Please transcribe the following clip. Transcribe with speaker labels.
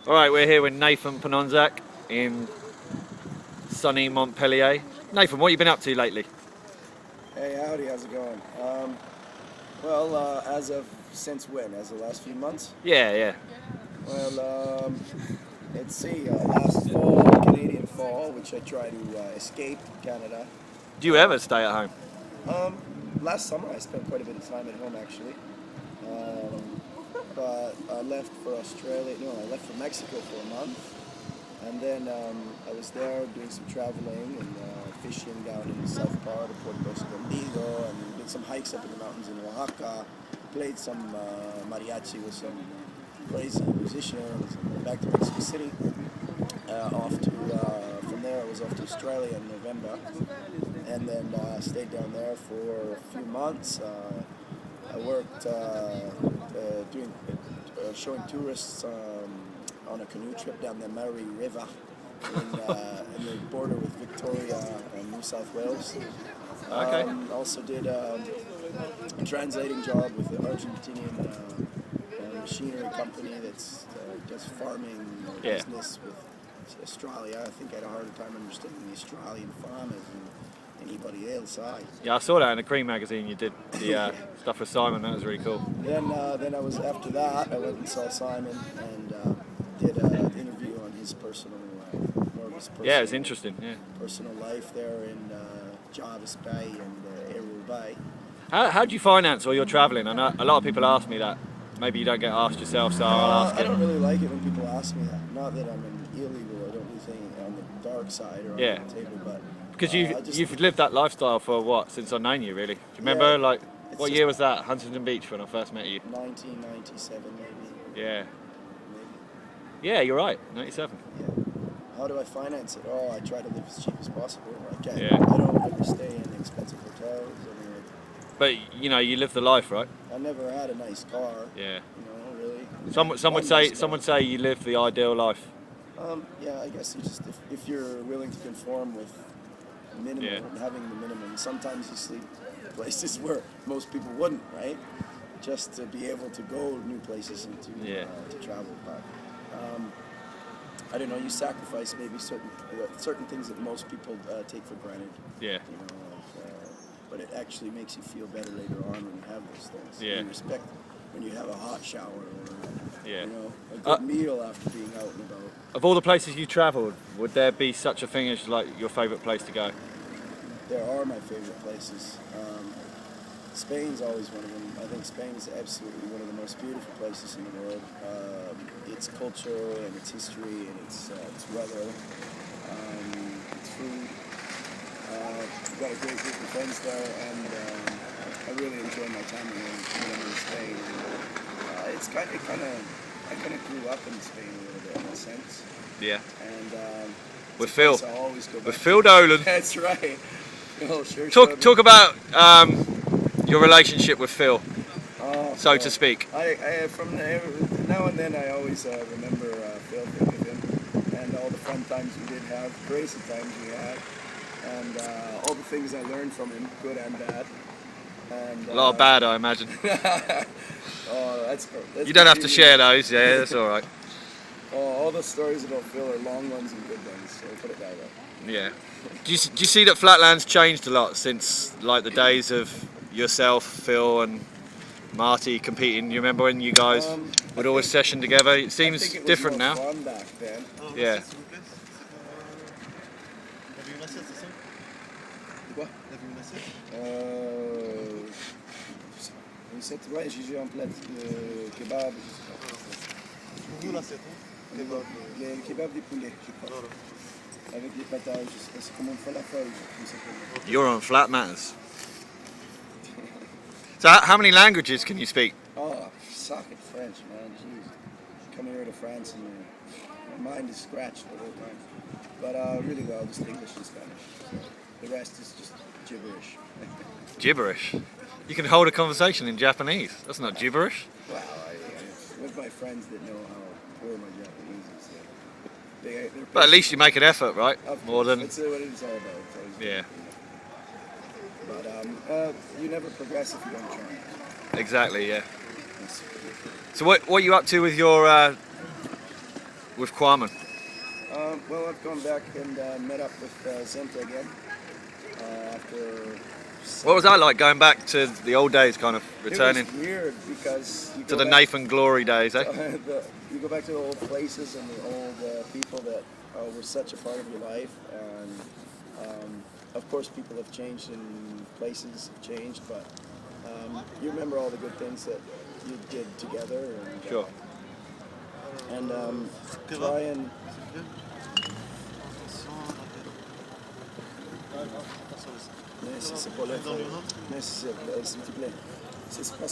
Speaker 1: All right, we're here with Nathan Penonzek in sunny Montpellier. Nathan, what have you been up to lately?
Speaker 2: Hey, howdy, how's it going? As of since when? As the last few months?
Speaker 1: Yeah.
Speaker 2: Well, let's see, last fall, Canadian fall, which I try to escape Canada.
Speaker 1: Do you ever stay at home?
Speaker 2: Last summer I spent quite a bit of time at home actually. But I left for Australia, no, I left for Mexico for a month. And then I was there doing some traveling and fishing down in the south part of Puerto Escondido and did some hikes up in the mountains in Oaxaca. Played some mariachi with some crazy musicians. And back to Mexico City. From there I was off to Australia in November. And then stayed down there for a few months. I worked showing tourists on a canoe trip down the Murray River in the border with Victoria and New South Wales.
Speaker 1: Okay.
Speaker 2: Also did a translating job with the Argentinian machinery company that's does farming business with Australia. I think I had a harder time understanding the Australian farmers than anybody else.
Speaker 1: Yeah, I saw that in the Cream magazine. You did the stuff with Simon. That was really cool.
Speaker 2: Then I was after that. I went and saw Simon and did an interview on his personal, more of his personal.
Speaker 1: Yeah, it's interesting. Yeah.
Speaker 2: Personal life there in Jarvis Bay and Eru Bay.
Speaker 1: How do you finance all your travelling? I know a lot of people ask me that. Maybe you don't get asked yourself, so I'll ask
Speaker 2: I
Speaker 1: it.
Speaker 2: don't really like it when people ask me that. Not that I'm an illegal. I don't do things on the dark side or on the table, but
Speaker 1: because you've lived that lifestyle for what, since I've known you, really. Do you remember, what year was that? Huntington Beach when I first met you.
Speaker 2: 1997, maybe.
Speaker 1: Yeah.
Speaker 2: Maybe.
Speaker 1: Yeah, you're right. 97.
Speaker 2: Yeah. How do I finance it? Oh, I try to live as cheap as possible.
Speaker 1: Yeah.
Speaker 2: I don't ever stay in expensive hotels.
Speaker 1: But you live the life, right?
Speaker 2: I never had a nice car.
Speaker 1: Yeah.
Speaker 2: Really.
Speaker 1: Some would say you live the ideal life.
Speaker 2: Yeah, I guess if you're willing to conform with minimum and having the minimum. Sometimes you sleep places where most people wouldn't, right? Just to be able to go new places and to travel. But I don't know. You sacrifice maybe certain things that most people take for granted.
Speaker 1: Yeah.
Speaker 2: But it actually makes you feel better later on when you have those things.
Speaker 1: Yeah.
Speaker 2: You respect when you have a hot shower or a good meal after being out and about.
Speaker 1: Of all the places you travelled, would there be such a thing as your favourite place to go?
Speaker 2: There are my favourite places. Spain's always one of them. I think Spain is absolutely one of the most beautiful places in the world. Its culture and its history and its weather, its food. I've got a great group of friends there, and I really enjoy my time when I'm in Spain. It's kind of I kind of grew up in Spain a little bit in a sense.
Speaker 1: Yeah.
Speaker 2: And
Speaker 1: with Phil.
Speaker 2: I always go back
Speaker 1: with Phil Dolan.
Speaker 2: That's right. Oh, sure.
Speaker 1: Talk about your relationship with Phil, so to speak.
Speaker 2: I from now and then I always remember Phil, think of him, and all the fun times we did have, crazy times we had. And all the things I learned from him, good and bad. And,
Speaker 1: a lot of bad, I imagine.
Speaker 2: Oh, that's
Speaker 1: you don't have to share those, yeah, that's all right.
Speaker 2: All the stories about Phil are long ones and good ones, so put it that way.
Speaker 1: Yeah. Do you see that Flatland's changed a lot since the days of yourself, Phil and Marty competing? You remember when you guys would always session together? It seems different now.
Speaker 2: Fun back then.
Speaker 1: Yeah.
Speaker 2: Quoi? Cette, ouais, j'ai eu en plate de kebab.
Speaker 3: Vous l'assiette,
Speaker 2: Le kebab des poulets, je crois. Avec des patates, je sais pas, c'est comment on fait la feuille.
Speaker 1: You're on Flatmatters. So how many languages can you speak?
Speaker 2: Oh, suck at French, man. Jeez. Coming here to France and my mind is scratched the whole time. But really well, just English and Spanish. So the rest is just gibberish.
Speaker 1: Gibberish? You can hold a conversation in Japanese. That's not gibberish.
Speaker 2: Well, with my friends that know how poor my Japanese is. They're
Speaker 1: but at least you make an effort, right?
Speaker 2: More than... That's what it's all about.
Speaker 1: Yeah.
Speaker 2: But you never progress if you don't try.
Speaker 1: Exactly, yeah. So what are you up to with your with Kwame?
Speaker 2: Well, I've gone back and met up with Zenta again after.
Speaker 1: What was that like, going back to the old days, kind of returning
Speaker 2: It was weird because you
Speaker 1: to
Speaker 2: go
Speaker 1: the
Speaker 2: back,
Speaker 1: Nathan Glory days, eh?
Speaker 2: you go back to the old places and the old people that were such a part of your life, and of course people have changed and places have changed, but you remember all the good things that you did together, and
Speaker 1: Sure.
Speaker 2: Try and mais si c'est pas là, mais s'il te plaît, c'est pas